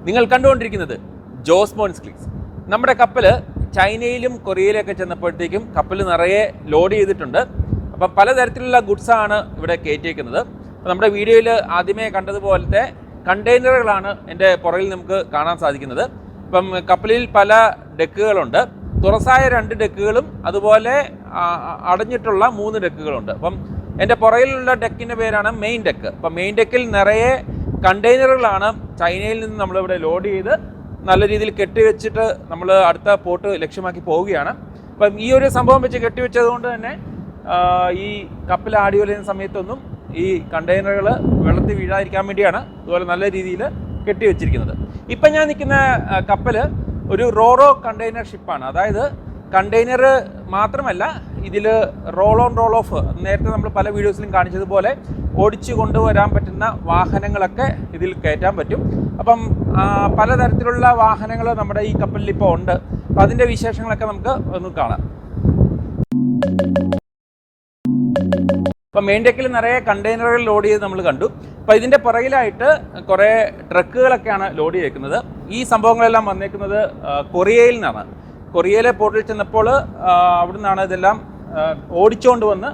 നിങ്ങൾ കണ്ടുകൊണ്ടിരിക്കുന്നത് ജോസ്മോൻസ് ക്ലിക്സ്. നമ്മുടെ കപ്പൽ ചൈനയിലും കൊറിയയിലൊക്കെ ചെന്നപ്പോഴത്തേക്കും കപ്പൽ നിറയെ ലോഡ് ചെയ്തിട്ടുണ്ട്. അപ്പം പലതരത്തിലുള്ള ഗുഡ്സാണ് ഇവിടെ കയറ്റിയേക്കുന്നത്. അപ്പോൾ നമ്മുടെ വീഡിയോയിൽ ആദ്യമേ കണ്ടതുപോലത്തെ കണ്ടെയ്നറുകളാണ് എൻ്റെ പുറകിൽ നമുക്ക് കാണാൻ സാധിക്കുന്നത്. ഇപ്പം കപ്പലിൽ പല ഡെക്കുകളുണ്ട്. തുറസായ 2 ഡെക്കുകളും അതുപോലെ അടഞ്ഞിട്ടുള്ള 3 ഡെക്കുകളുണ്ട്. അപ്പം എൻ്റെ പുറകിലുള്ള ഡെക്കിൻ്റെ പേരാണ് മെയിൻ ഡെക്ക്. അപ്പം മെയിൻ ഡെക്കിൽ നിറയെ കണ്ടെയ്നറുകളാണ് ചൈനയിൽ നിന്ന് നമ്മളിവിടെ ലോഡ് ചെയ്ത് നല്ല രീതിയിൽ കെട്ടിവെച്ചിട്ട് നമ്മൾ അടുത്ത പോർട്ട് ലക്ഷ്യമാക്കി പോവുകയാണ്. അപ്പം ഈ ഒരു സംഭവം വെച്ച് കെട്ടിവെച്ചത് കൊണ്ട് തന്നെ ഈ കപ്പൽ ആടി ഉലയുന്ന സമയത്തൊന്നും ഈ കണ്ടെയ്നറുകൾ വെള്ളത്തിൽ വീഴാതിരിക്കാൻ വേണ്ടിയാണ് അതുപോലെ നല്ല രീതിയിൽ കെട്ടിവെച്ചിരിക്കുന്നത്. ഇപ്പം ഞാൻ നിൽക്കുന്ന കപ്പൽ ഒരു റോറോ കണ്ടെയ്നർ ഷിപ്പാണ്. അതായത് കണ്ടെയ്നർ മാത്രമല്ല, ഇതിൽ റോൾ ഓൺ റോൾ ഓഫ്, നേരത്തെ നമ്മൾ പല വീഡിയോസിലും കാണിച്ചതുപോലെ ഓടിച്ചു കൊണ്ടുവരാൻ പറ്റുന്ന വാഹനങ്ങളൊക്കെ ഇതിൽ കയറ്റാൻ പറ്റും. അപ്പം പലതരത്തിലുള്ള വാഹനങ്ങൾ നമ്മുടെ ഈ കപ്പലിൽ ഇപ്പോൾ ഉണ്ട്. അപ്പം അതിൻ്റെ വിശേഷങ്ങളൊക്കെ നമുക്ക് ഒന്ന് കാണാം. അപ്പം മെയിൻ ഡെക്കിൽ നിറയെ കണ്ടെയ്നറുകൾ ലോഡ് ചെയ്ത് നമ്മൾ കണ്ടു. അപ്പോൾ ഇതിൻ്റെ പുറകിലായിട്ട് കുറേ ട്രക്കുകളൊക്കെയാണ് ലോഡ് ചെയ്തേക്കുന്നത്. ഈ സംഭവങ്ങളെല്ലാം വന്നേക്കുന്നത് കൊറിയയിൽ നിന്നാണ്. കൊറിയയിലെ പോർട്ടിൽ ചെന്നപ്പോൾ അവിടെ നിന്നാണ് ഇതെല്ലാം ഓടിച്ചുകൊണ്ട് വന്ന്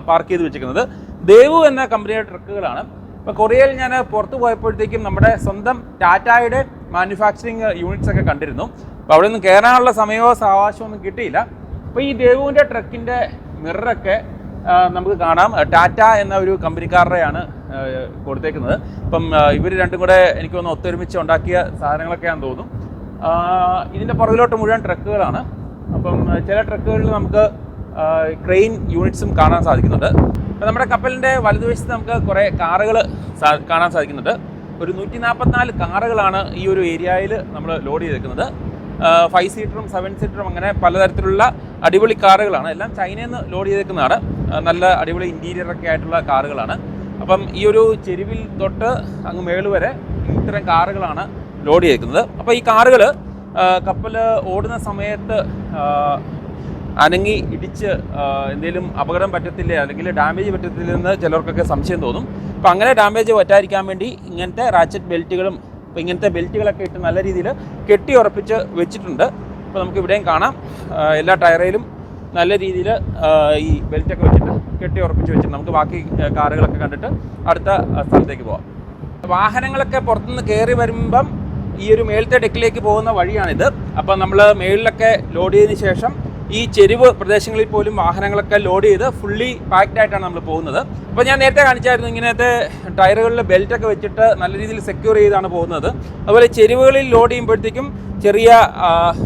പാർക്ക് ചെയ്ത് വെച്ചിരിക്കുന്നത്. ദേവു എന്ന കമ്പനിയുടെ ട്രക്കുകളാണ്. ഇപ്പോൾ കൊറിയയിൽ ഞാൻ പുറത്ത് പോയപ്പോഴത്തേക്കും നമ്മുടെ സ്വന്തം ടാറ്റായുടെ മാനുഫാക്ചറിങ് യൂണിറ്റ്സ് ഒക്കെ കണ്ടിരുന്നു. അപ്പോൾ അവിടെ നിന്ന് കയറാനുള്ള സമയമോ സാവകാശമോ ഒന്നും കിട്ടിയില്ല. അപ്പോൾ ഈ ദേവുവിൻ്റെ ട്രക്കിൻ്റെ മിററൊക്കെ നമുക്ക് കാണാം. ടാറ്റ എന്ന ഒരു കമ്പനിക്കാരുടെയാണ് കൊടുത്തേക്കുന്നത്. അപ്പം ഇവർ രണ്ടും കൂടെ എനിക്ക് തോന്നുന്നു ഒത്തൊരുമിച്ച് ഉണ്ടാക്കിയ സാധനങ്ങളൊക്കെയാണെന്ന് തോന്നുന്നു. ഇതിൻ്റെ പുറകിലോട്ട് മുഴുവൻ ട്രക്കുകളാണ്. അപ്പം ചില ട്രക്കുകളിൽ നമുക്ക് ക്രെയിൻ യൂണിറ്റ്സും കാണാൻ സാധിക്കുന്നുണ്ട്. അപ്പം നമ്മുടെ കപ്പലിൻ്റെ വലതുവശത്ത് നമുക്ക് കുറേ കാറുകൾ കാണാൻ സാധിക്കുന്നുണ്ട്. ഒരു 144 കാറുകളാണ് ഈ ഒരു ഏരിയയിൽ നമ്മൾ ലോഡ് ചെയ്തേക്കുന്നത്. 5 സീറ്ററും 7 സീറ്ററും അങ്ങനെ പലതരത്തിലുള്ള അടിപൊളി കാറുകളാണ്. എല്ലാം ചൈനയിൽ നിന്ന് ലോഡ് ചെയ്തേക്കുന്നതാണ്. നല്ല അടിപൊളി ഇൻറ്റീരിയറൊക്കെ ആയിട്ടുള്ള കാറുകളാണ്. അപ്പം ഈ ഒരു ചെരുവിൽ തൊട്ട് അങ്ങ് മേള് വരെ ഇത്തരം കാറുകളാണ് ലോഡ് ചെയ്തേക്കുന്നത്. അപ്പോൾ ഈ കാറുകൾ കപ്പൽ ഓടുന്ന സമയത്ത് അനങ്ങി ഇടിച്ച് എന്തെങ്കിലും അപകടം പറ്റത്തില്ലേ അല്ലെങ്കിൽ ഡാമേജ് പറ്റത്തില്ലെന്ന് ചിലർക്കൊക്കെ സംശയം തോന്നും. അപ്പോൾ അങ്ങനെ ഡാമേജ് പറ്റാതിരിക്കാൻ വേണ്ടി ഇങ്ങനത്തെ റാച്ചറ്റ് ബെൽറ്റുകളും അപ്പോൾ ഇങ്ങനത്തെ ബെൽറ്റുകളൊക്കെ ഇട്ട് നല്ല രീതിയിൽ കെട്ടി ഉറപ്പിച്ച് വെച്ചിട്ടുണ്ട്. അപ്പോൾ നമുക്ക് ഇവിടെയും കാണാം എല്ലാ ടയറിലും നല്ല രീതിയിൽ ഈ ബെൽറ്റൊക്കെ വെച്ചിട്ട് കെട്ടി ഉറപ്പിച്ച് വെച്ചിട്ട് നമുക്ക് ബാക്കി കാറുകളൊക്കെ കണ്ടിട്ട് അടുത്ത സ്ഥലത്തേക്ക് പോകാം. വാഹനങ്ങളൊക്കെ പുറത്തുനിന്ന് കയറി വരുമ്പം ഈ ഒരു മേളത്തെ ഡെക്കിലേക്ക് പോകുന്ന വഴിയാണിത്. അപ്പം നമ്മൾ മേളിലൊക്കെ ലോഡ് ചെയ്തതിന് ശേഷം ഈ ചെരിവ് പ്രദേശങ്ങളിൽ പോലും വാഹനങ്ങളൊക്കെ ലോഡ് ചെയ്ത് ഫുള്ളി പാക്ഡ് ആയിട്ടാണ് നമ്മൾ പോകുന്നത്. അപ്പോൾ ഞാൻ നേരത്തെ കാണിച്ചായിരുന്നു ഇങ്ങനത്തെ ടയറുകളിൽ ബെൽറ്റൊക്കെ വെച്ചിട്ട് നല്ല രീതിയിൽ സെക്യൂർ ചെയ്താണ് പോകുന്നത്. അതുപോലെ ചെരിവുകളിൽ ലോഡ് ചെയ്യുമ്പോഴത്തേക്കും ചെറിയ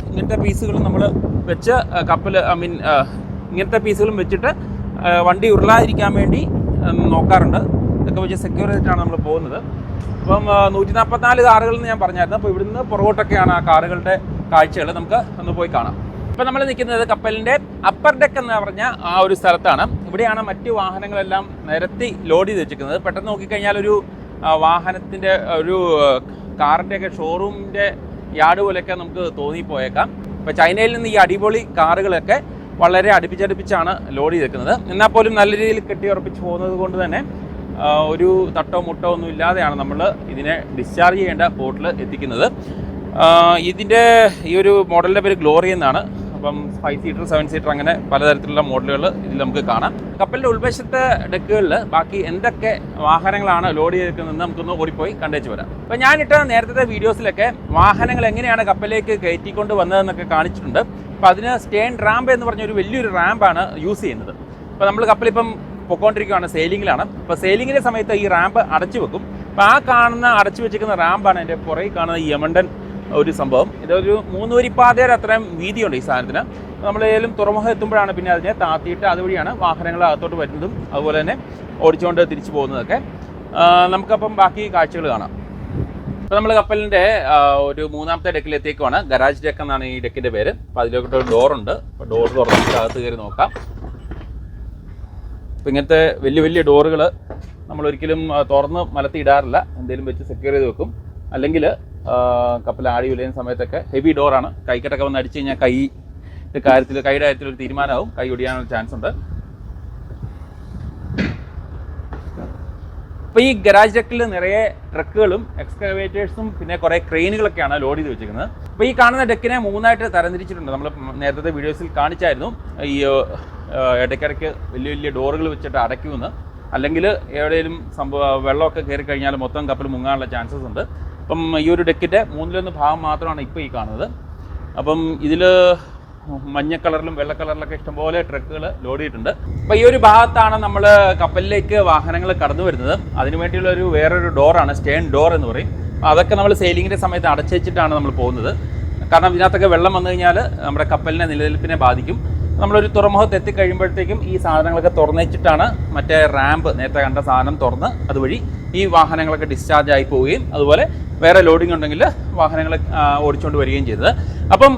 ഇങ്ങനത്തെ പീസുകളും നമ്മൾ വെച്ച് കപ്പൽ ഇങ്ങനത്തെ പീസുകളും വെച്ചിട്ട് വണ്ടി ഉരുളാതിരിക്കാൻ വേണ്ടി നോക്കാറുണ്ട്. ഇതൊക്കെ വെച്ച് സെക്യൂർ ചെയ്തിട്ടാണ് നമ്മൾ പോകുന്നത്. അപ്പം 144 കാറുകളെന്ന് ഞാൻ പറഞ്ഞായിരുന്നു. അപ്പോൾ ഇവിടുന്ന് പുറകോട്ടൊക്കെയാണ് ആ കാറുകളുടെ കാഴ്ചകൾ. നമുക്ക് ഒന്ന് പോയി കാണാം. ഇപ്പം നമ്മൾ നിൽക്കുന്നത് കപ്പലിൻ്റെ അപ്പർ ഡെക്ക് എന്ന് പറഞ്ഞ ആ ഒരു സ്ഥലത്താണ്. ഇവിടെയാണ് മറ്റ് വാഹനങ്ങളെല്ലാം നിരത്തി ലോഡ് ചെയ്ത് വെച്ചിരിക്കുന്നത്. പെട്ടെന്ന് നോക്കിക്കഴിഞ്ഞാൽ ഒരു വാഹനത്തിൻ്റെ ഒരു കാറിൻ്റെയൊക്കെ ഷോറൂമിൻ്റെ യാർഡ് പോലെയൊക്കെ നമുക്ക് തോന്നിപ്പോയേക്കാം. ഇപ്പോൾ ചൈനയിൽ നിന്ന് ഈ അടിപൊളി കാറുകളൊക്കെ വളരെ അടുപ്പിച്ചടുപ്പിച്ചാണ് ലോഡ് ചെയ്തേക്കുന്നത്. എന്നാൽ പോലും നല്ല രീതിയിൽ കെട്ടിയുറപ്പിച്ച് പോകുന്നത് കൊണ്ട് തന്നെ ഒരു തട്ടോ മുട്ടോ ഒന്നും ഇല്ലാതെയാണ് നമ്മൾ ഇതിനെ ഡിസ്ചാർജ് ചെയ്യേണ്ട പോർട്ടിൽ എത്തിക്കുന്നത്. ഇതിൻ്റെ ഈ ഒരു മോഡലിൻ്റെ പേര് ഗ്ലോറി എന്നാണ്. അപ്പം 5 സീറ്റർ 7 സീറ്റർ അങ്ങനെ പലതരത്തിലുള്ള മോഡലുകൾ ഇതിൽ നമുക്ക് കാണാം. കപ്പലിൻ്റെ ഉൾവശത്തെ ഡെക്കുകളിൽ ബാക്കി എന്തൊക്കെ വാഹനങ്ങളാണ് ലോഡ് ചെയ്തിരിക്കുന്നതെന്ന് നമുക്കൊന്ന് ഓടിപ്പോയി കണ്ടേച്ച് വരാം. അപ്പോൾ ഞാനിട്ട നേരത്തെ വീഡിയോസിലൊക്കെ വാഹനങ്ങൾ എങ്ങനെയാണ് കപ്പലിലേക്ക് കയറ്റിക്കൊണ്ട് വന്നതെന്നൊക്കെ കാണിച്ചിട്ടുണ്ട്. അപ്പോൾ അതിന് സ്റ്റേൺ റാമ്പ് എന്ന് പറഞ്ഞൊരു വലിയൊരു റാമ്പാണ് യൂസ് ചെയ്യുന്നത്. അപ്പോൾ നമ്മൾ കപ്പലിപ്പം പൊക്കോണ്ടിരിക്കുകയാണ്, സെയിലിങ്ങിലാണ്. അപ്പോൾ സെയിലിങ്ങിൻ്റെ സമയത്ത് ഈ റാമ്പ് അടച്ചു വെക്കും. അപ്പോൾ ആ കാണുന്ന അടച്ചു വെച്ചിരിക്കുന്ന റാമ്പാണ് എൻ്റെ പുറകിൽ കാണുന്ന ഈ യമണ്ടൻ ഒരു സംഭവം. ഇതൊരു 3 വരിപ്പാതയുടെ അത്രയും വീതിയുണ്ട് ഈ സാധനത്തിന്. നമ്മൾ ഏതെങ്കിലും തുറമുഖം എത്തുമ്പോഴാണ് പിന്നെ അതിനെ താത്തിയിട്ട് അതുവഴിയാണ് വാഹനങ്ങൾ അകത്തോട്ട് വരുന്നതും അതുപോലെ തന്നെ ഓടിച്ചുകൊണ്ട് തിരിച്ചു പോകുന്നതൊക്കെ. നമുക്കപ്പം ബാക്കി കാഴ്ചകൾ കാണാം. ഇപ്പോൾ നമ്മൾ കപ്പലിൻ്റെ ഒരു 3ാമത്തെ ഡെക്കിലെത്തിയേക്കുവാണ്. ഗരാജ് ഡെക്ക് എന്നാണ് ഈ ഡെക്കിൻ്റെ പേര്. അപ്പോൾ അതിലേക്കൊരു ഡോറുണ്ട്. അപ്പോൾ ഡോർ തുറന്നിട്ട് അകത്ത് കയറി നോക്കാം. അപ്പോൾ ഇങ്ങനത്തെ വലിയ വലിയ ഡോറുകൾ നമ്മളൊരിക്കലും തുറന്ന് മലത്തി ഇടാറില്ല. എന്തെങ്കിലും വെച്ച് സെക്യൂർ ചെയ്ത് വെക്കും. അല്ലെങ്കിൽ കപ്പൽ ആടി ഉലയുന്ന സമയത്തൊക്കെ ഹെവി ഡോറാണ്. കൈക്കട്ടൊക്കെ വന്ന് അടിച്ചു കഴിഞ്ഞാൽ കൈയുടെ കാര്യത്തിൽ ഒരു തീരുമാനമാവും. കൈ ഒടിയാനുള്ള ചാൻസ് ഉണ്ട്. അപ്പോൾ ഈ ഗരാജ് ഡെക്കിൽ നിറയെ ട്രക്കുകളും എക്സ്കവേറ്റേഴ്സും പിന്നെ കുറേ ക്രെയിനുകളൊക്കെയാണ് ലോഡ് ചെയ്ത് വെച്ചിരിക്കുന്നത്. അപ്പോൾ ഈ കാണുന്ന ഡെക്കിനെ 3ആയിട്ട് തരംതിരിച്ചിട്ടുണ്ട്. നമ്മൾ നേരത്തെ വീഡിയോസിൽ കാണിച്ചായിരുന്നു. ഈ ഇടയ്ക്കിടയ്ക്ക് വലിയ വലിയ ഡോറുകൾ വെച്ചിട്ട് അടയ്ക്കുമെന്ന്, അല്ലെങ്കിൽ എവിടെയെങ്കിലും വെള്ളമൊക്കെ കയറി കഴിഞ്ഞാൽ മൊത്തം കപ്പൽ മുങ്ങാനുള്ള ചാൻസസ് ഉണ്ട്. അപ്പം ഈ ഒരു ഡെക്കിൻ്റെ 1/3 ഭാഗം മാത്രമാണ് ഇപ്പോൾ ഈ കാണുന്നത്. അപ്പം ഇതിൽ മഞ്ഞ കളറിലും വെള്ള കളറിലൊക്കെ ഇഷ്ടംപോലെ ട്രക്കുകൾ ലോഡ് ചെയ്തിട്ടുണ്ട്. അപ്പോൾ ഈ ഒരു ഭാഗത്താണ് നമ്മൾ കപ്പലിലേക്ക് വാഹനങ്ങൾ കടന്നു വരുന്നത്. അതിനുവേണ്ടിയുള്ള വേറൊരു ഡോറാണ് സ്റ്റേൺ ഡോർ എന്ന് പറയും. അതൊക്കെ നമ്മൾ സെയിലിങ്ങിൻ്റെ സമയത്ത് അടച്ചു വെച്ചിട്ടാണ് നമ്മൾ പോകുന്നത്. കാരണം ഇതിനകത്തൊക്കെ വെള്ളം വന്നു കഴിഞ്ഞാൽ നമ്മുടെ കപ്പലിനെ നിലനിൽപ്പിനെ ബാധിക്കും. നമ്മളൊരു തുറമുഖത്ത് എത്തിക്കഴിയുമ്പോഴത്തേക്കും ഈ സാധനങ്ങളൊക്കെ തുറന്നുവെച്ചിട്ടാണ് മറ്റേ റാമ്പ് നേരത്തെ കണ്ട സാധനം തുറന്ന് അതുവഴി ഈ വാഹനങ്ങളൊക്കെ ഡിസ്ചാർജ് ആയി പോവുകയും അതുപോലെ വേറെ ലോഡിംഗ് ഉണ്ടെങ്കിൽ വാഹനങ്ങൾ ഓടിച്ചുകൊണ്ട് വരികയും ചെയ്തത്. അപ്പം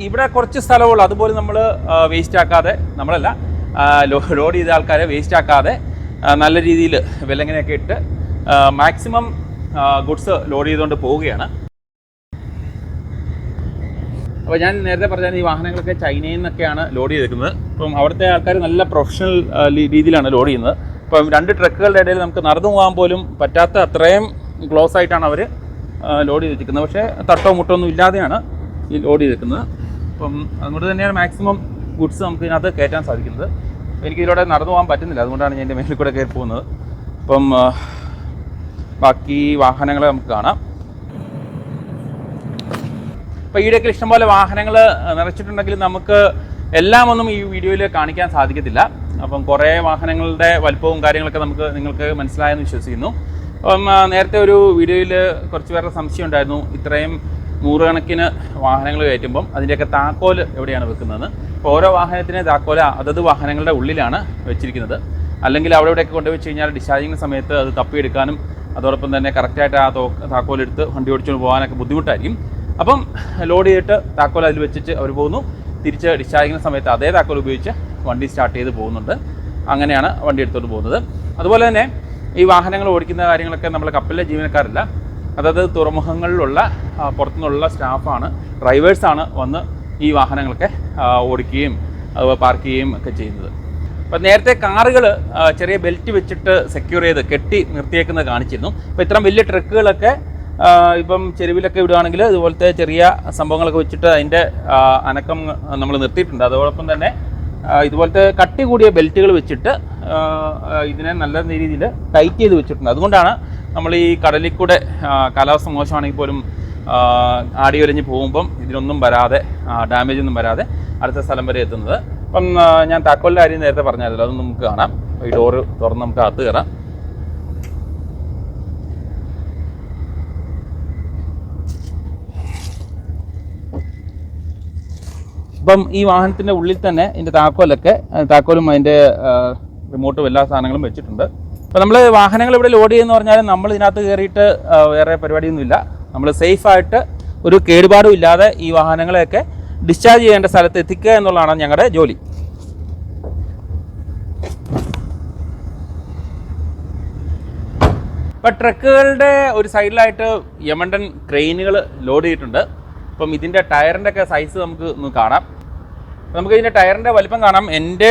ഇവിടെ കുറച്ച് സ്ഥലമുള്ളൂ. അതുപോലെ നമ്മൾ വേസ്റ്റ് ആക്കാതെ, നമ്മളല്ല ലോഡ് ചെയ്ത ആൾക്കാരെ വേസ്റ്റ് ആക്കാതെ നല്ല രീതിയിൽ വിലങ്ങനെയൊക്കെ ഇട്ട് മാക്സിമം ഗുഡ്സ് ലോഡ് ചെയ്തുകൊണ്ട് പോവുകയാണ്. അപ്പോൾ ഞാൻ നേരത്തെ പറഞ്ഞാൽ ഈ വാഹനങ്ങളൊക്കെ ചൈനയിൽ നിന്നൊക്കെയാണ് ലോഡ് ചെയ്തിരിക്കുന്നത്. അപ്പം അവിടുത്തെ ആൾക്കാർ നല്ല പ്രൊഫഷണൽ രീതിയിലാണ് ലോഡ് ചെയ്യുന്നത്. ഇപ്പം 2 ട്രക്കുകളുടെ ഇടയിൽ നമുക്ക് നടന്നു പോകാൻ പോലും പറ്റാത്ത അത്രയും ക്ലോസ് ആയിട്ടാണ് അവർ ലോഡ് ചെയ്തിരിക്കുന്നത്. പക്ഷേ തട്ടോ മുട്ടോ ഒന്നും ഇല്ലാതെയാണ് ഈ ലോഡ് ചെയ്തിരിക്കുന്നത്. അപ്പം അതുകൊണ്ട് തന്നെയാണ് മാക്സിമം ഗുഡ്സ് നമുക്ക് ഇതിനകത്ത് കയറ്റാൻ സാധിക്കുന്നത്. എനിക്കിതിലൂടെ നടന്നു പോകാൻ പറ്റുന്നില്ല, അതുകൊണ്ടാണ് ഞാൻ എൻ്റെ മേലിൽ കൂടെ കയറി പോകുന്നത്. അപ്പം ബാക്കി വാഹനങ്ങളെ നമുക്ക് കാണാം. അപ്പോൾ ഈ ഡെക്കിൽ ഇഷ്ടംപോലെ വാഹനങ്ങൾ നിറച്ചിട്ടുണ്ടെങ്കിൽ നമുക്ക് എല്ലാം ഒന്നും ഈ വീഡിയോയിൽ കാണിക്കാൻ സാധിക്കത്തില്ല. അപ്പം കുറേ വാഹനങ്ങളുടെ വലിപ്പവും കാര്യങ്ങളൊക്കെ നിങ്ങൾക്ക് മനസ്സിലായെന്ന് വിശ്വസിക്കുന്നു. അപ്പം നേരത്തെ ഒരു വീഡിയോയിൽ കുറച്ച് പേരുടെ സംശയം ഉണ്ടായിരുന്നു, ഇത്രയും 100 കണക്കിന് വാഹനങ്ങൾ കയറ്റുമ്പം അതിൻ്റെയൊക്കെ താക്കോൽ എവിടെയാണ് വെക്കുന്നതെന്ന്. അപ്പോൾ ഓരോ വാഹനത്തിന് താക്കോൽ അതത് വാഹനങ്ങളുടെ ഉള്ളിലാണ് വെച്ചിരിക്കുന്നത്. അല്ലെങ്കിൽ അവിടെ ഇവിടെയൊക്കെ കൊണ്ടുവച്ച് കഴിഞ്ഞാൽ ഡിസ്ചാർജിങ്ങിന് സമയത്ത് അത് തപ്പിയെടുക്കാനും അതോടൊപ്പം തന്നെ കറക്റ്റായിട്ട് ആ താക്കോലെടുത്ത് വണ്ടി ഓടിച്ചുകൊണ്ട് പോകാനൊക്കെ ബുദ്ധിമുട്ടായിരിക്കും. അപ്പം ലോഡ് ചെയ്തിട്ട് താക്കോൽ അതിൽ വെച്ചിട്ട് അവർ പോകുന്നു. തിരിച്ച് ഡിസ്ചാർജിങ്ങിന് സമയത്ത് അതേ താക്കോൽ ഉപയോഗിച്ച് വണ്ടി സ്റ്റാർട്ട് ചെയ്ത് പോകുന്നുണ്ട്. അങ്ങനെയാണ് വണ്ടി എടുത്തുകൊണ്ട് പോകുന്നത്. അതുപോലെ തന്നെ ഈ വാഹനങ്ങൾ ഓടിക്കുന്ന കാര്യങ്ങളൊക്കെ നമ്മൾ കപ്പലിലെ ജീവനക്കാരല്ല, അതായത് തുറമുഖങ്ങളിലുള്ള പുറത്തുനിന്നുള്ള സ്റ്റാഫാണ്, ഡ്രൈവേഴ്സാണ് വന്ന് ഈ വാഹനങ്ങളൊക്കെ ഓടിക്കുകയും അതുപോലെ പാർക്ക് ചെയ്യുകയും ഒക്കെ ചെയ്യുന്നത്. അപ്പം നേരത്തെ കാറുകൾ ചെറിയ ബെൽറ്റ് വെച്ചിട്ട് സെക്യൂർ ചെയ്ത് കെട്ടി നിർത്തിയേക്കുന്നത് കാണിച്ചിരുന്നു. അപ്പോൾ ഇത്തരം വലിയ ട്രക്കുകളൊക്കെ ഇപ്പം ചെരുവിലൊക്കെ വിടുകയാണെങ്കിൽ ഇതുപോലത്തെ ചെറിയ സംഭവങ്ങളൊക്കെ വെച്ചിട്ട് അതിൻ്റെ അനക്കം നമ്മൾ നിർത്തിയിട്ടുണ്ട്. അതോടൊപ്പം തന്നെ ഇതുപോലത്തെ കട്ടി കൂടിയ ബെൽറ്റുകൾ വെച്ചിട്ട് ഇതിനെ നല്ല രീതിയിൽ ടൈറ്റ് ചെയ്ത് വെച്ചിട്ടുണ്ട്. അതുകൊണ്ടാണ് നമ്മൾ ഈ കടലിൽ കൂടെ കാലാവസ്ഥ മോശമാണെങ്കിൽ പോലും ആടിയൊലിഞ്ഞ് പോകുമ്പം ഇതിനൊന്നും വരാതെ, ഡാമേജ് ഒന്നും വരാതെ അടുത്ത സ്ഥലം വരെ എത്തുന്നത്. അപ്പം ഞാൻ താക്കോലിൻ്റെ കാര്യം നേരത്തെ പറഞ്ഞായിരുന്നല്ലോ, അതൊന്നും നമുക്ക് കാണാം. ഈ ഡോറ് തുറന്ന് നമുക്ക് അകത്ത് കയറാം. ഇപ്പം ഈ വാഹനത്തിൻ്റെ ഉള്ളിൽ തന്നെ ഇതിൻ്റെ താക്കോലും അതിൻ്റെ റിമോട്ടും എല്ലാ സാധനങ്ങളും വെച്ചിട്ടുണ്ട്. അപ്പോൾ നമ്മൾ വാഹനങ്ങൾ ഇവിടെ ലോഡ് ചെയ്യുമെന്ന് പറഞ്ഞാൽ നമ്മൾ ഇതിനകത്ത് കയറിയിട്ട് വേറെ പരിപാടിയൊന്നുമില്ല. നമ്മൾ സേഫായിട്ട് ഒരു കേടുപാടും ഇല്ലാതെ ഈ വാഹനങ്ങളെയൊക്കെ ഡിസ്ചാർജ് ചെയ്യേണ്ട സ്ഥലത്ത് എത്തിക്കുക എന്നുള്ളതാണ് ഞങ്ങളുടെ ജോലി. ഇപ്പോൾ ട്രക്കുകളുടെ ഒരു സൈഡിലായിട്ട് യമണ്ടൻ ക്രെയിനുകൾ ലോഡ് ചെയ്തിട്ടുണ്ട്. അപ്പം ഇതിൻ്റെ ടയറിൻ്റെ ഒക്കെ സൈസ് നമുക്ക് ഒന്ന് കാണാം. നമുക്ക് ഇതിൻ്റെ ടയറിൻ്റെ വലിപ്പം കാണാം. എൻ്റെ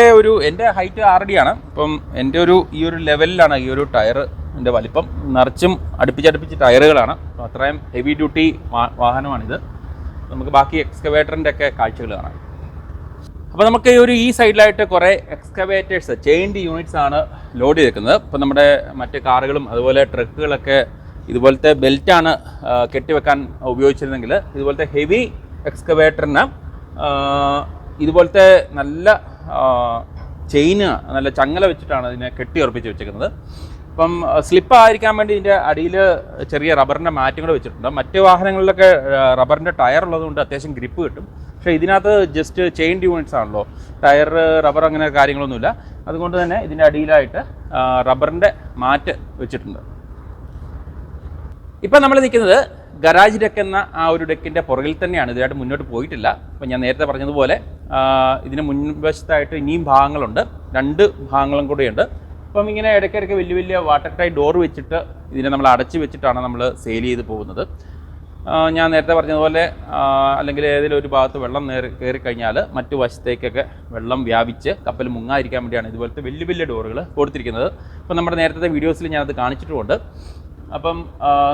ഹൈറ്റ് 6 അടിയാണ്. അപ്പം എൻ്റെ ഈ ഒരു ലെവലിലാണ് ഈ ഒരു ടയറിൻ്റെ വലിപ്പം. നിറച്ചും അടുപ്പിച്ച് ടയറുകളാണ്. അപ്പോൾ അത്രയും ഹെവി ഡ്യൂട്ടി വാഹനമാണിത്. നമുക്ക് ബാക്കി എക്സ്കവേറ്ററിൻ്റെ ഒക്കെ കാഴ്ചകൾ കാണാം. അപ്പോൾ നമുക്ക് ഈ സൈഡിലായിട്ട് കുറേ എക്സ്കവേറ്റേഴ്സ്, ചെയിൻഡ് യൂണിറ്റ്സ് ആണ് ലോഡ് ചെയ്തേക്കുന്നത്. ഇപ്പോൾ നമ്മുടെ മറ്റ് കാറുകളും അതുപോലെ ട്രക്കുകളൊക്കെ ഇതുപോലത്തെ ബെൽറ്റാണ് കെട്ടിവെക്കാൻ ഉപയോഗിച്ചിരുന്നെങ്കിൽ ഇതുപോലത്തെ ഹെവി എക്സ്കവേറ്ററിന് ഇതുപോലത്തെ നല്ല നല്ല ചങ്ങല വെച്ചിട്ടാണ് ഇതിനെ കെട്ടി ഉറപ്പിച്ച് വെച്ചിരിക്കുന്നത്. അപ്പം സ്ലിപ്പ് ആയിരിക്കാൻ വേണ്ടി ഇതിൻ്റെ അടിയിൽ ചെറിയ റബ്ബറിൻ്റെ മാറ്റും കൂടെ വെച്ചിട്ടുണ്ട്. മറ്റ് വാഹനങ്ങളിലൊക്കെ റബ്ബറിൻ്റെ ടയർ ഉള്ളതുകൊണ്ട് അത്യാവശ്യം ഗ്രിപ്പ് കിട്ടും. പക്ഷേ ഇതിനകത്ത് ജസ്റ്റ് ചെയിൻഡ് യൂണിറ്റ്സ് ആണല്ലോ, ടയർ റബ്ബർ അങ്ങനെ കാര്യങ്ങളൊന്നുമില്ല. അതുകൊണ്ട് തന്നെ ഇതിൻ്റെ അടിയിലായിട്ട് റബ്ബറിൻ്റെ മാറ്റ് വെച്ചിട്ടുണ്ട്. ഇപ്പം നമ്മൾ നിൽക്കുന്നത് ഗരാജ് ഡെക്ക് എന്ന ആ ഒരു ഡെക്കിൻ്റെ പുറകിൽ തന്നെയാണ്. ഇതായിട്ട് മുന്നോട്ട് പോയിട്ടില്ല. അപ്പം ഞാൻ നേരത്തെ പറഞ്ഞതുപോലെ ഇതിന് മുൻവശത്തായിട്ട് ഇനിയും ഭാഗങ്ങളുണ്ട്, 2 ഭാഗങ്ങളും കൂടെയുണ്ട്. അപ്പം ഇങ്ങനെ ഇടയ്ക്കിടയ്ക്ക് വലിയ വാട്ടർ ടൈറ്റ് ഡോർ വെച്ചിട്ട് ഇതിനെ നമ്മൾ അടച്ചു വെച്ചിട്ടാണ് നമ്മൾ സെയിൽ ചെയ്ത് പോകുന്നത്. ഞാൻ നേരത്തെ പറഞ്ഞതുപോലെ അല്ലെങ്കിൽ ഏതെങ്കിലും ഒരു ഭാഗത്ത് വെള്ളം കയറി കഴിഞ്ഞാൽ മറ്റു വശത്തേക്കൊക്കെ വെള്ളം വ്യാപിച്ച് കപ്പൽ മുങ്ങാതിരിക്കാൻ വേണ്ടിയാണ് ഇതുപോലത്തെ വലിയ വലിയ ഡോറുകൾ കൊടുത്തിരിക്കുന്നത്. അപ്പോൾ നമ്മുടെ നേരത്തെ വീഡിയോസിൽ ഞാനത് കാണിച്ചിട്ടുമുണ്ട്. അപ്പം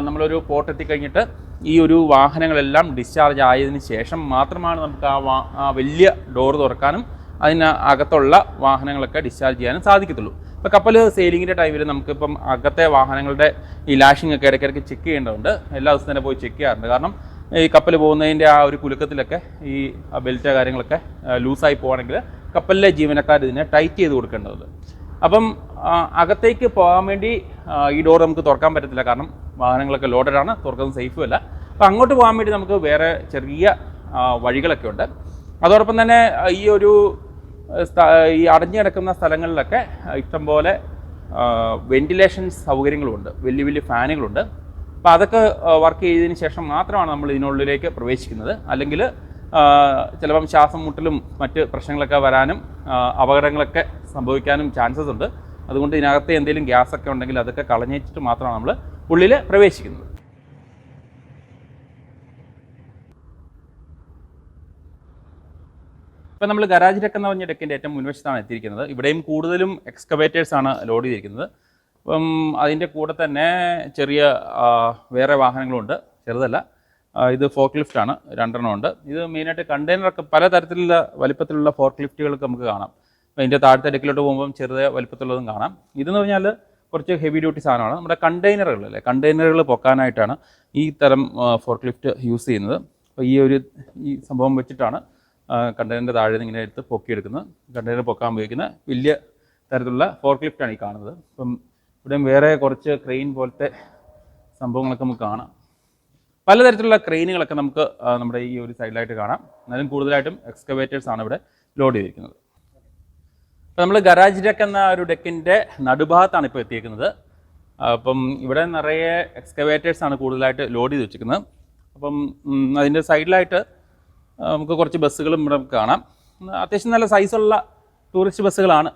നമ്മളൊരു പോർട്ട് എത്തിക്കഴിഞ്ഞിട്ട് ഈ ഒരു വാഹനങ്ങളെല്ലാം ഡിസ്ചാർജ് ആയതിന് ശേഷം മാത്രമാണ് നമുക്ക് ആ വലിയ ഡോറ് തുറക്കാനും അതിനകത്തുള്ള വാഹനങ്ങളൊക്കെ ഡിസ്ചാർജ് ചെയ്യാനും സാധിക്കത്തുള്ളൂ. ഇപ്പോൾ കപ്പൽ സെയിലിങ്ങിൻ്റെ ടൈമിൽ നമുക്കിപ്പം അകത്തെ വാഹനങ്ങളുടെ ഈ ലാഷിംഗ് ഒക്കെ ഇടയ്ക്കിടയ്ക്ക് ചെക്ക് ചെയ്യേണ്ടതുണ്ട്. എല്ലാ ദിവസവും തന്നെ പോയി ചെക്ക് ചെയ്യാറുണ്ട്. കാരണം ഈ കപ്പൽ പോകുന്നതിൻ്റെ ആ ഒരു കുലുക്കത്തിലൊക്കെ ഈ ബെൽറ്റ് കാര്യങ്ങളൊക്കെ ലൂസായി പോവുകയാണെങ്കിൽ കപ്പലിലെ ജീവനക്കാർ ഇതിനെ ടൈറ്റ് ചെയ്ത് കൊടുക്കേണ്ടതുണ്ട്. അപ്പം അകത്തേക്ക് പോകാൻ വേണ്ടി ഈ ഡോർ നമുക്ക് തുറക്കാൻ പറ്റത്തില്ല, കാരണം വാഹനങ്ങളൊക്കെ ലോഡഡാണ്, തുറക്കുന്നത് സേഫും അല്ല. അപ്പം അങ്ങോട്ട് പോകാൻ വേണ്ടി നമുക്ക് വേറെ ചെറിയ വഴികളൊക്കെ ഉണ്ട്. അതോടൊപ്പം തന്നെ ഈ അടഞ്ഞു കിടക്കുന്ന സ്ഥലങ്ങളിലൊക്കെ ഇഷ്ടംപോലെ വെന്റിലേഷൻ സൗകര്യങ്ങളുമുണ്ട്, വലിയ വലിയ ഫാനുകളുണ്ട്. അപ്പോൾ അതൊക്കെ വർക്ക് ചെയ്തതിന് ശേഷം മാത്രമാണ് നമ്മൾ ഇതിനുള്ളിലേക്ക് പ്രവേശിക്കുന്നത്. അല്ലെങ്കിൽ ചിലപ്പം ശ്വാസം മുട്ടലും മറ്റ് പ്രശ്നങ്ങളൊക്കെ വരാനും അപകടങ്ങളൊക്കെ സംഭവിക്കാനും ചാൻസസ് ഉണ്ട്. അതുകൊണ്ട് ഇതിനകത്ത് എന്തെങ്കിലും ഗ്യാസൊക്കെ ഉണ്ടെങ്കിൽ അതൊക്കെ കളഞ്ഞിട്ട് മാത്രമാണ് നമ്മൾ ഉള്ളിൽ പ്രവേശിക്കുന്നത്. ഇപ്പോൾ നമ്മൾ ഗരാജ് ഡെക്ക് എന്ന് പറഞ്ഞ ഡെക്കിൻ്റെ ഏറ്റവും മുൻവശത്താണ് എത്തിയിരിക്കുന്നത്. ഇവിടെയും കൂടുതലും എക്സ്കവേറ്റേഴ്സാണ് ലോഡ് ചെയ്തിരിക്കുന്നത്. അപ്പം അതിൻ്റെ കൂടെ തന്നെ ചെറിയ വേറെ വാഹനങ്ങളുണ്ട്, ചെറുതല്ല. ഇത് ഫോർക്ക് ലിഫ്റ്റാണ്, 2 ഉണ്ട്. ഇത് മെയിനായിട്ട് കണ്ടെയ്നറൊക്കെ പലതരത്തിലുള്ള വലിപ്പത്തിലുള്ള ഫോർക്ക് ലിഫ്റ്റുകളൊക്കെ നമുക്ക് കാണാം. അപ്പോൾ അതിൻ്റെ താഴത്തെ ഡെക്കിലോട്ട് പോകുമ്പം ചെറുത് വലിപ്പത്തിലുള്ളതും കാണാം. ഇതെന്ന് പറഞ്ഞാൽ കുറച്ച് ഹെവി ഡ്യൂട്ടി സാധനമാണ്. നമ്മുടെ കണ്ടെയ്നറുകളല്ലേ, കണ്ടെയ്നറുകൾ പൊക്കാനായിട്ടാണ് ഈ തരം ഫോർക്ക് ലിഫ്റ്റ് യൂസ് ചെയ്യുന്നത്. അപ്പോൾ ഈ സംഭവം വെച്ചിട്ടാണ് കണ്ടെയ്നറിൻ്റെ താഴെ നിന്ന് ഇങ്ങനെ എടുത്ത് പൊക്കിയെടുക്കുന്നത്. കണ്ടെയ്നർ പൊക്കാൻ ഉപയോഗിക്കുന്ന വലിയ തരത്തിലുള്ള ഫോർക്ക് ലിഫ്റ്റാണ് ഈ കാണുന്നത്. അപ്പം ഇവിടെയും വേറെ കുറച്ച് ക്രെയിൻ പോലത്തെ സംഭവങ്ങളൊക്കെ നമുക്ക് കാണാം. പലതരത്തിലുള്ള ക്രെയിനുകളൊക്കെ നമുക്ക് നമ്മുടെ ഈ ഒരു സൈഡിലായിട്ട് കാണാം. എന്നാലും കൂടുതലായിട്ടും എക്സ്കവേറ്റേഴ്സാണ് ഇവിടെ ലോഡ് ചെയ്തിരിക്കുന്നത്. അപ്പോൾ നമ്മൾ ഗരാജ് ഡെക്ക് എന്ന ഒരു ഡെക്കിൻ്റെ നടുഭാഗത്താണ് ഇപ്പോൾ എത്തിയിരിക്കുന്നത്. അപ്പം ഇവിടെ നിറയെ എക്സ്കവേറ്റേഴ്സാണ് കൂടുതലായിട്ട് ലോഡ് ചെയ്ത് വെച്ചിരിക്കുന്നത്. അപ്പം അതിൻ്റെ സൈഡിലായിട്ട് നമുക്ക് കുറച്ച് ബസ്സുകളും ഇവിടെ കാണാം. അത്യാവശ്യം നല്ല സൈസുള്ള ടൂറിസ്റ്റ് ബസ്സുകളാണ്.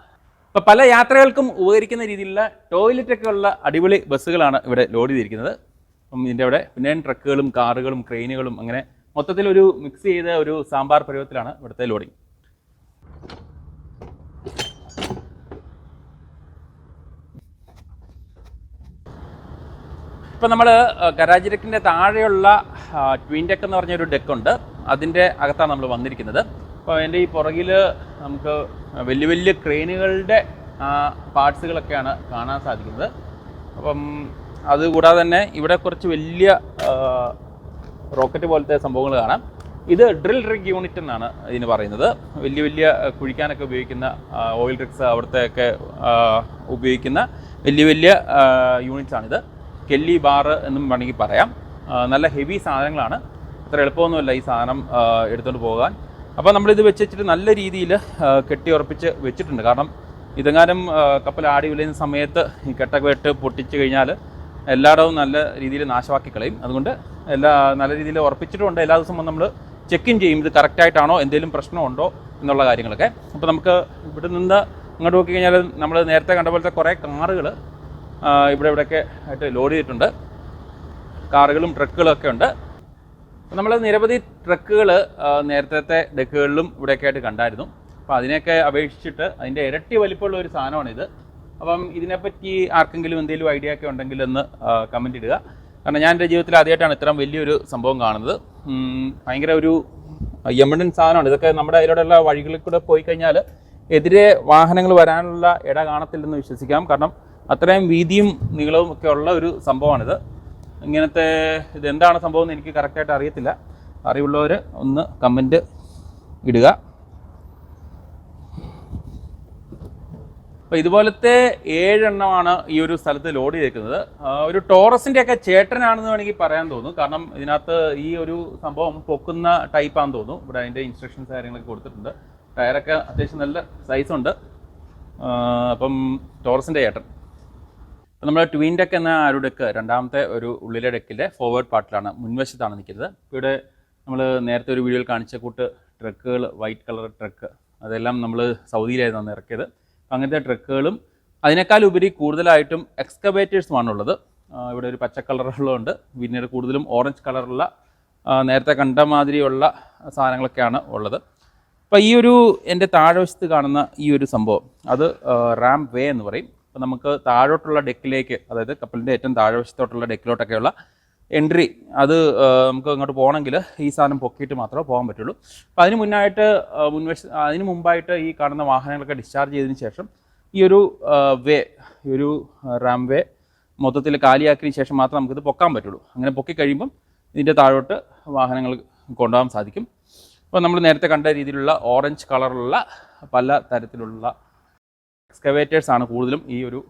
ഇപ്പോൾ പല യാത്രകൾക്കും ഉപകരിക്കുന്ന രീതിയിലുള്ള ടോയ്ലറ്റൊക്കെ ഉള്ള അടിപൊളി ബസ്സുകളാണ് ഇവിടെ ലോഡ് ചെയ്തിരിക്കുന്നത്. അപ്പം ഇതിൻ്റെ അവിടെ പിന്നെ ട്രക്കുകളും കാറുകളും ക്രെയിനുകളും അങ്ങനെ മൊത്തത്തിലൊരു മിക്സ് ചെയ്ത ഒരു സാമ്പാർ പരുവത്തിലാണ് ഇവിടുത്തെ ലോഡിങ്. ഇപ്പം നമ്മൾ ഗരാജ് ഡെക്കിൻ്റെ താഴെയുള്ള ട്വിൻ ഡെക്ക് എന്ന് പറഞ്ഞൊരു ഡെക്കുണ്ട്. അതിൻ്റെ അകത്താണ് നമ്മൾ വന്നിരിക്കുന്നത്. അപ്പോൾ അതിൻ്റെ ഈ പുറകിൽ നമുക്ക് വലിയ വലിയ ക്രെയിനുകളുടെ പാർട്സുകളൊക്കെയാണ് കാണാൻ സാധിക്കുന്നത്. അപ്പം അതുകൂടാതെ തന്നെ ഇവിടെ കുറച്ച് വലിയ റോക്കറ്റ് പോലത്തെ സംഭവങ്ങൾ കാണാം. ഇത് ഡ്രിൽ റിഗ് യൂണിറ്റ് എന്നാണ് ഇതിന് പറയുന്നത്. വലിയ വലിയ കുഴിക്കാനൊക്കെ ഉപയോഗിക്കുന്ന ഓയിൽ റിഗ്സ് അവിടുത്തെയൊക്കെ ഉപയോഗിക്കുന്ന വലിയ വലിയ യൂണിറ്റ്സാണിത്. കെല്ലി ബാർ എന്നും വേണമെങ്കിൽ പറയാം. നല്ല ഹെവി സാധനങ്ങളാണ്. അത്ര എളുപ്പമൊന്നുമല്ല ഈ സാധനം എടുത്തുകൊണ്ട് പോകാൻ. അപ്പോൾ നമ്മളിത് വെച്ചിട്ട് നല്ല രീതിയിൽ കെട്ടി ഉറപ്പിച്ച് വെച്ചിട്ടുണ്ട്. കാരണം ഇതെങ്ങാനും കപ്പൽ ആടി ഉലയുന്ന സമയത്ത് ഈ കെട്ടൊക്കെ വെട്ട് പൊട്ടിച്ച് കഴിഞ്ഞാൽ എല്ലായിടവും നല്ല രീതിയിൽ നാശമാക്കി കളയും. അതുകൊണ്ട് നല്ല രീതിയിൽ ഉറപ്പിച്ചിട്ടുണ്ട്. എല്ലാ ദിവസവും നമ്മൾ ചെക്ക് ഇൻ ചെയ്യും, ഇത് കറക്റ്റായിട്ടാണോ, എന്തെങ്കിലും പ്രശ്നമുണ്ടോ എന്നുള്ള കാര്യങ്ങളൊക്കെ. അപ്പോൾ നമുക്ക് ഇവിടെ നിന്ന് അങ്ങോട്ട് നോക്കി കഴിഞ്ഞാൽ നമ്മൾ നേരത്തെ കണ്ട പോലത്തെ കുറേ കാറുകൾ ഇവിടെയൊക്കെ ആയിട്ട് ലോഡ് ചെയ്തിട്ടുണ്ട്. കാറുകളും ട്രക്കുകളൊക്കെ ഉണ്ട്. നമ്മൾ നിരവധി ട്രക്കുകൾ നേരത്തെ ഡെക്കുകളിലും ഇവിടെയൊക്കെ ആയിട്ട് കണ്ടായിരുന്നു. അപ്പോൾ അതിനെയൊക്കെ അപേക്ഷിച്ചിട്ട് അതിൻ്റെ ഇരട്ടി വലിപ്പമുള്ള ഒരു സാധനമാണിത്. അപ്പം ഇതിനെപ്പറ്റി ആർക്കെങ്കിലും എന്തെങ്കിലും ഐഡിയ ഒക്കെ ഉണ്ടെങ്കിൽ ഒന്ന് കമൻറ്റ് ഇടുക. കാരണം ഞാൻ എൻ്റെ ജീവിതത്തിൽ ആദ്യമായിട്ടാണ് ഇത്രയും വലിയൊരു സംഭവം കാണുന്നത്. ഭയങ്കര ഒരു എമർജൻസി സാധനമാണ്. ഇതൊക്കെ നമ്മുടെ അതിലൂടെയുള്ള വഴികളിൽ കൂടെ പോയി കഴിഞ്ഞാൽ എതിരെ വാഹനങ്ങൾ വരാനുള്ള ഇട കാണത്തില്ലെന്ന് വിശ്വസിക്കാം. കാരണം അത്രയും വീതിയും നീളവും ഒക്കെ ഉള്ള ഒരു സംഭവമാണിത്. ഇതെന്താണ് സംഭവം എന്ന് എനിക്ക് കറക്റ്റായിട്ട് അറിയത്തില്ല. അറിവുള്ളവർ ഒന്ന് കമൻറ്റ് ഇടുക. അപ്പോൾ ഇതുപോലത്തെ 7 എണ്ണമാണ് ഈ ഒരു സ്ഥലത്ത് ലോഡ് ചെയ്തേക്കുന്നത്. ഒരു ടോറസിൻ്റെയൊക്കെ ചേട്ടനാണെന്ന് വേണമെങ്കിൽ പറയാൻ തോന്നും. കാരണം ഇതിനകത്ത് ഈ ഒരു സംഭവം പൊക്കുന്ന ടൈപ്പാണെന്ന് തോന്നുന്നു. ഇവിടെ അതിൻ്റെ ഇൻസ്ട്രക്ഷൻസ് കാര്യങ്ങളൊക്കെ കൊടുത്തിട്ടുണ്ട്. ടയറൊക്കെ അത്യാവശ്യം നല്ല സൈസുണ്ട്. അപ്പം ടോറസിൻ്റെ ചേട്ടൻ. അപ്പോൾ നമ്മൾ ട്വിൻ ഡെക്ക് എന്ന ഒരു ഡെക്ക് രണ്ടാമത്തെ ഒരു ഉള്ളിലെ ഡെക്കിൻ്റെ ഫോർവേഡ് പാർട്ടിലാണ്, മുൻവശത്താണ് നിൽക്കുന്നത്. ഇവിടെ നമ്മൾ നേരത്തെ ഒരു വീഡിയോയിൽ കാണിച്ച കൂട്ട് ട്രക്കുകൾ, വൈറ്റ് കളർ ട്രക്ക്, അതെല്ലാം നമ്മൾ സൗദിയിലായിരുന്നു അന്ന് ഇറക്കിയത്. അങ്ങനത്തെ ട്രക്കുകളും അതിനേക്കാൾ ഉപരി കൂടുതലായിട്ടും എക്സ്കവേറ്റേഴ്സുമാണുള്ളത്. ഇവിടെ ഒരു പച്ച കളറുള്ളതുണ്ട്, പിന്നീട് കൂടുതലും ഓറഞ്ച് കളറുള്ള നേരത്തെ കണ്ട മാതിരിയുള്ള സാധനങ്ങളൊക്കെയാണ് ഉള്ളത്. അപ്പോൾ ഈ ഒരു എൻ്റെ താഴെവശത്ത് കാണുന്ന ഈ ഒരു സംഭവം അത് റാം വേ എന്ന് പറയും. അപ്പോൾ നമുക്ക് താഴോട്ടുള്ള ഡെക്കിലേക്ക്, അതായത് കപ്പലിൻ്റെ ഏറ്റവും താഴെവശത്തോട്ടുള്ള ഡെക്കിലോട്ടൊക്കെയുള്ള എൻട്രി, അത് നമുക്ക് അങ്ങോട്ട് പോകണമെങ്കിൽ ഈ സാധനം പൊക്കിയിട്ട് മാത്രമേ പോകാൻ പറ്റുള്ളൂ. അപ്പോൾ അതിന് മുമ്പായിട്ട് ഈ കാണുന്ന വാഹനങ്ങളൊക്കെ ഡിസ്ചാർജ് ചെയ്തതിന് ശേഷം ഈ ഒരു ഈ ഒരു റാം വേ മൊത്തത്തിൽ കാലിയാക്കിയതിന് ശേഷം മാത്രമേ നമുക്കിത് പൊക്കാൻ പറ്റുള്ളൂ. അങ്ങനെ പൊക്കി കഴിയുമ്പം ഇതിൻ്റെ താഴോട്ട് വാഹനങ്ങൾ കൊണ്ടുപോകാൻ സാധിക്കും. അപ്പോൾ നമ്മൾ നേരത്തെ കണ്ട രീതിയിലുള്ള ഓറഞ്ച് കളറുള്ള പല തരത്തിലുള്ള എക്സ്കവേറ്റേഴ്സാണ് കൂടുതലും ഈ ഒരു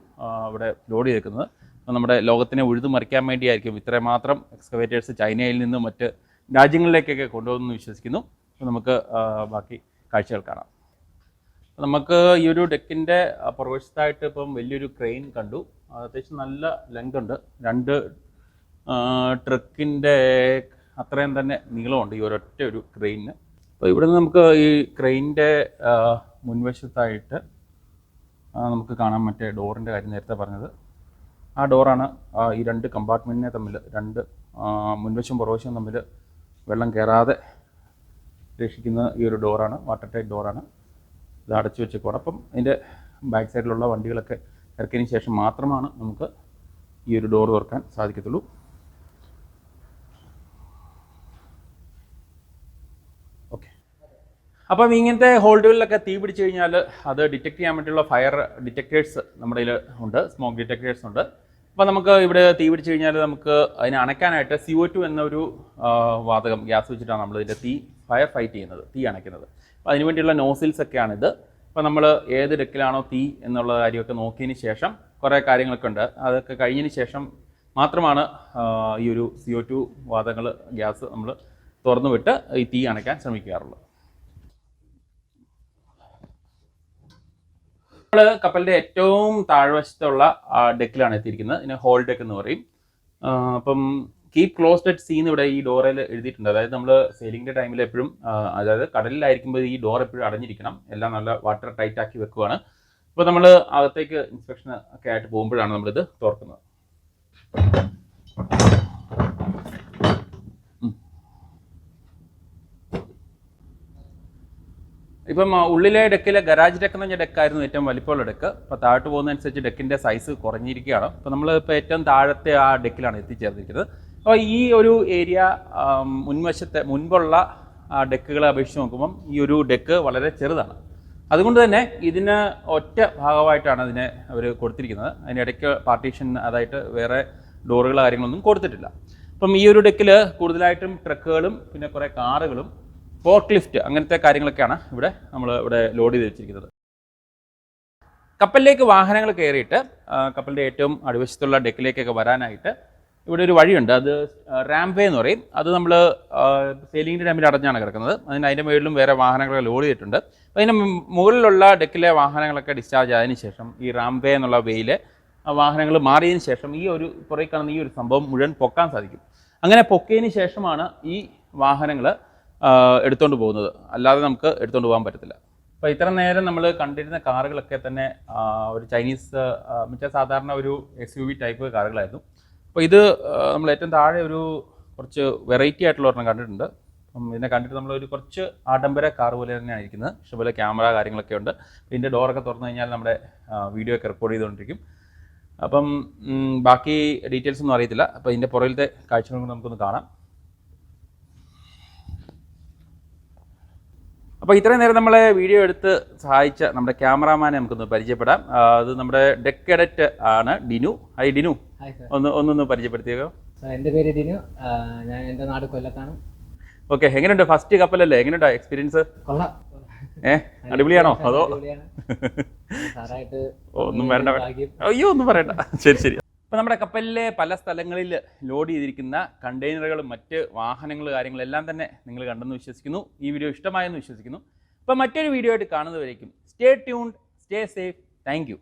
ഇവിടെ ലോഡ് ചെയ്തിരിക്കുന്നത്. അപ്പോൾ നമ്മുടെ ലോകത്തിനെ ഉഴുതുമറിക്കാൻ വേണ്ടിയായിരിക്കും ഇത്രമാത്രം എക്സ്കവേറ്റേഴ്സ് ചൈനയിൽ നിന്നും മറ്റ് രാജ്യങ്ങളിലേക്കൊക്കെ കൊണ്ടുപോകുമെന്ന് വിശ്വസിക്കുന്നു. അപ്പോൾ നമുക്ക് ബാക്കി കാഴ്ചകൾ കാണാം. നമുക്ക് ഈ ഒരു ഡെക്കിൻ്റെ പുറവശത്തായിട്ട് ഇപ്പം വലിയൊരു ക്രെയിൻ കണ്ടു. അത്യാവശ്യം നല്ല ലെങ്ത് ഉണ്ട്. 2 ട്രക്കിൻ്റെ അത്രയും തന്നെ നീളമുണ്ട് ഈ ഒരൊറ്റ ഒരു ക്രെയിനിന്. അപ്പോൾ ഇവിടെ നിന്ന് നമുക്ക് ഈ ക്രെയിനിൻ്റെ മുൻവശത്തായിട്ട് നമുക്ക് കാണാൻ മറ്റേ ഡോറിൻ്റെ കാര്യം നേരത്തെ പറഞ്ഞത്. ആ ഡോറാണ് ഈ 2 കമ്പാർട്ട്മെൻറ്റിനെ തമ്മിൽ, 2 മുൻവശവും പുറവശവും തമ്മിൽ വെള്ളം കയറാതെ രക്ഷിക്കുന്ന ഈ ഒരു ഡോറാണ്, വാട്ടർ ടൈറ്റ് ഡോറാണ്. ഇത് അടച്ചു വെച്ചേക്കുവാണ്. അപ്പം അതിൻ്റെ ബാക്ക് സൈഡിലുള്ള വണ്ടികളൊക്കെ ഇറക്കിയതിന് ശേഷം മാത്രമാണ് നമുക്ക് ഈ ഒരു ഡോർ തുറക്കാൻ സാധിക്കത്തുള്ളൂ. ഓക്കെ, അപ്പം ഇങ്ങനത്തെ ഹോൾഡുകളിലൊക്കെ തീ പിടിച്ചു കഴിഞ്ഞാൽ അത് ഡിറ്റക്ട് ചെയ്യാൻ വേണ്ടിയുള്ള ഫയർ ഡിറ്റക്ടേഴ്സ് നമ്മുടെ കയ്യിൽ ഉണ്ട്, സ്മോക്ക് ഡിറ്റക്ടേഴ്സ് ഉണ്ട്. അപ്പോൾ നമുക്ക് ഇവിടെ തീ പിടിച്ചു കഴിഞ്ഞാൽ നമുക്ക് അതിനെ അണയ്ക്കാനായിട്ട് CO2 എന്നൊരു വാതകം, ഗ്യാസ് വെച്ചിട്ടാണ് നമ്മൾ ഇതിൻ്റെ ഫയർ ഫൈറ്റ് ചെയ്യുന്നത്, തീ അണയ്ക്കുന്നത്. അപ്പോൾ അതിനുവേണ്ടിയുള്ള നോസിൽസ് ഒക്കെയാണിത്. അപ്പോൾ നമ്മൾ ഏത് ഡെക്കിലാണോ തീ എന്നുള്ള കാര്യമൊക്കെ നോക്കിയതിന് ശേഷം കുറേ കാര്യങ്ങളൊക്കെ ഉണ്ട്. അതൊക്കെ കഴിഞ്ഞതിന് ശേഷം മാത്രമാണ് ഈ ഒരു CO2 വാതകങ്ങൾ, ഗ്യാസ് നമ്മൾ തുറന്നു വിട്ട് ഈ തീ അണയ്ക്കാൻ ശ്രമിക്കാറുള്ളത്. നമ്മൾ കപ്പലിൻ്റെ ഏറ്റവും താഴ്വശത്തുള്ള ഡെക്കിലാണ് എത്തിയിരിക്കുന്നത്. ഇതിന് ഹോൾ ഡെക്ക് എന്ന് പറയും. അപ്പം കീപ് ക്ലോസ്ഡ് അറ്റ് സീ എന്ന് ഇവിടെ ഈ ഡോറിൽ എഴുതിയിട്ടുണ്ട്. അതായത് നമ്മൾ സെയിലിങ്ങിൻ്റെ ടൈമിൽ എപ്പോഴും, അതായത് കടലിലായിരിക്കുമ്പോൾ ഈ ഡോർ എപ്പോഴും അടഞ്ഞിരിക്കണം, എല്ലാം നല്ല വാട്ടർ ടൈറ്റ് ആക്കി വെക്കുകയാണ്. അപ്പോൾ നമ്മൾ അകത്തേക്ക് ഇൻസ്പെക്ഷൻ ഒക്കെ ആയിട്ട് പോകുമ്പോഴാണ് നമ്മളിത് തുറക്കുന്നത്. ഇപ്പം ഉള്ളിലെ ഡെക്കിലെ ഗരാജ് ഡെക്ക് എന്ന് പറഞ്ഞ ഡെക്കായിരുന്നു ഏറ്റവും വലിപ്പമുള്ള ഡെക്ക്. അപ്പോൾ താഴോട്ട് പോകുന്നതനുസരിച്ച് ഡെക്കിൻ്റെ സൈസ് കുറഞ്ഞിരിക്കുകയാണ്. അപ്പോൾ നമ്മൾ ഇപ്പോൾ ഏറ്റവും താഴത്തെ ആ ഡെക്കിലാണ് എത്തിച്ചേർന്നിരിക്കുന്നത്. അപ്പോൾ ഈ ഒരു ഏരിയ മുൻപുള്ള ഡെക്കുകളെ അപേക്ഷിച്ച് നോക്കുമ്പം ഈ ഒരു ഡെക്ക് വളരെ ചെറുതാണ്. അതുകൊണ്ട് തന്നെ ഇതിന് ഒറ്റ ഭാഗമായിട്ടാണ് ഇതിനെ അവർ കൊടുത്തിരിക്കുന്നത്. അതിനിടയ്ക്ക് പാർട്ടീഷൻ, അതായിട്ട് വേറെ ഡോറുകളോ കാര്യങ്ങളൊന്നും കൊടുത്തിട്ടില്ല. അപ്പം ഈ ഒരു ഡെക്കിൽ കൂടുതലായിട്ടും ട്രക്കുകളും പിന്നെ കുറേ കാറുകളും ഫോർക്ക് ലിഫ്റ്റ് അങ്ങനത്തെ കാര്യങ്ങളൊക്കെയാണ് ഇവിടെ ലോഡ് ചെയ്ത് വെച്ചിരിക്കുന്നത്. കപ്പലിലേക്ക് വാഹനങ്ങൾ കയറിയിട്ട് കപ്പലിൻ്റെ ഏറ്റവും അടിവശത്തുള്ള ഡെക്കിലേക്കൊക്കെ വരാനായിട്ട് ഇവിടെ ഒരു വഴിയുണ്ട്. അത് റാം വേ എന്ന് പറയും. അത് നമ്മൾ സെയിലിങ്ങിൻ്റെ ടൈമിൽ അടഞ്ഞാണ് കിടക്കുന്നത്. അതിൻ്റെ മുകളിലും വേറെ വാഹനങ്ങളൊക്കെ ലോഡ് ചെയ്തിട്ടുണ്ട്. അതിന് മുകളിലുള്ള ഡെക്കിലെ വാഹനങ്ങളൊക്കെ ഡിസ്ചാർജ് ആയതിനു ശേഷം ഈ റാം വേ എന്നുള്ള വേയിലെ വാഹനങ്ങൾ മാറിയതിന് ശേഷം ഈ ഒരു പുറകെ കാണുന്ന ഈ ഒരു സംഭവം മുഴുവൻ പൊക്കാൻ സാധിക്കും. അങ്ങനെ പൊക്കിയതിന് ശേഷമാണ് ഈ വാഹനങ്ങൾ എടുത്തുകൊണ്ട് പോകുന്നത്, അല്ലാതെ നമുക്ക് എടുത്തുകൊണ്ട് പോകാൻ പറ്റത്തില്ല. അപ്പോൾ ഇത്ര നേരം നമ്മൾ കണ്ടിരുന്ന കാറുകളൊക്കെ തന്നെ ഒരു ചൈനീസ് മറ്റേ സാധാരണ ഒരു SUV ടൈപ്പ് കാറുകളായിരുന്നു. അപ്പോൾ ഇത് നമ്മൾ ഏറ്റവും താഴെ ഒരു കുറച്ച് വെറൈറ്റി ആയിട്ടുള്ള ഒരെണ്ണം കണ്ടിട്ടുണ്ട്. അപ്പം ഇതിനെ കണ്ടിട്ട് നമ്മളൊരു കുറച്ച് ആഡംബര കാർ പോലെ തന്നെയാണ് ഇരിക്കുന്നത്. ഇഷ്ടംപോലെ ക്യാമറ കാര്യങ്ങളൊക്കെ ഉണ്ട്. ഇതിൻ്റെ ഡോറൊക്കെ തുറന്നു കഴിഞ്ഞാൽ നമ്മുടെ വീഡിയോ ഒക്കെ റെക്കോർഡ് ചെയ്തുകൊണ്ടിരിക്കും. അപ്പം ബാക്കി ഡീറ്റെയിൽസ് ഒന്നും അറിയത്തില്ല. അപ്പോൾ ഇതിൻ്റെ പുറകിലത്തെ കാഴ്ചകൾ കൊണ്ട് നമുക്കൊന്ന് കാണാം. അപ്പോൾ ഇത്രയും നേരം നമ്മളെ വീഡിയോ എടുത്ത് സഹായിച്ച നമ്മുടെ ക്യാമറാമാനെ നമുക്കൊന്ന് പരിചയപ്പെടാം. അത് നമ്മുടെ ഡെക്ക് എഡിറ്റ് ആണ്, ഡിനു. ഹായ് ഡിനു, ഒന്നൊന്ന് പരിചയപ്പെടുത്തിയേക്കോ. എൻ്റെ പേര് ഡിനു, എൻ്റെ നാട് കൊല്ലത്താണ്. ഓക്കെ, എങ്ങനെയുണ്ട്? ഫസ്റ്റ് കപ്പലല്ലേ, എങ്ങനെയുണ്ടോ എക്സ്പീരിയൻസ്? കൊള്ളാം. അടിപൊളിയാണോ? അതോ ഒന്നും വേണ്ട, അയ്യോ ഒന്നും പറയണ്ട. ശരി ശരി. അപ്പോൾ നമ്മുടെ കപ്പലിലെ പല സ്ഥലങ്ങളിൽ ലോഡ് ചെയ്തിരിക്കുന്ന കണ്ടെയ്നറുകളും മറ്റ് വാഹനങ്ങൾ കാര്യങ്ങളെല്ലാം തന്നെ നിങ്ങൾ കണ്ടെന്ന് വിശ്വസിക്കുന്നു. ഈ വീഡിയോ ഇഷ്ടമായെന്ന് വിശ്വസിക്കുന്നു. അപ്പോൾ മറ്റൊരു വീഡിയോ ആയിട്ട് കാണുന്നവരേക്കും stay tuned, stay safe. Thank U.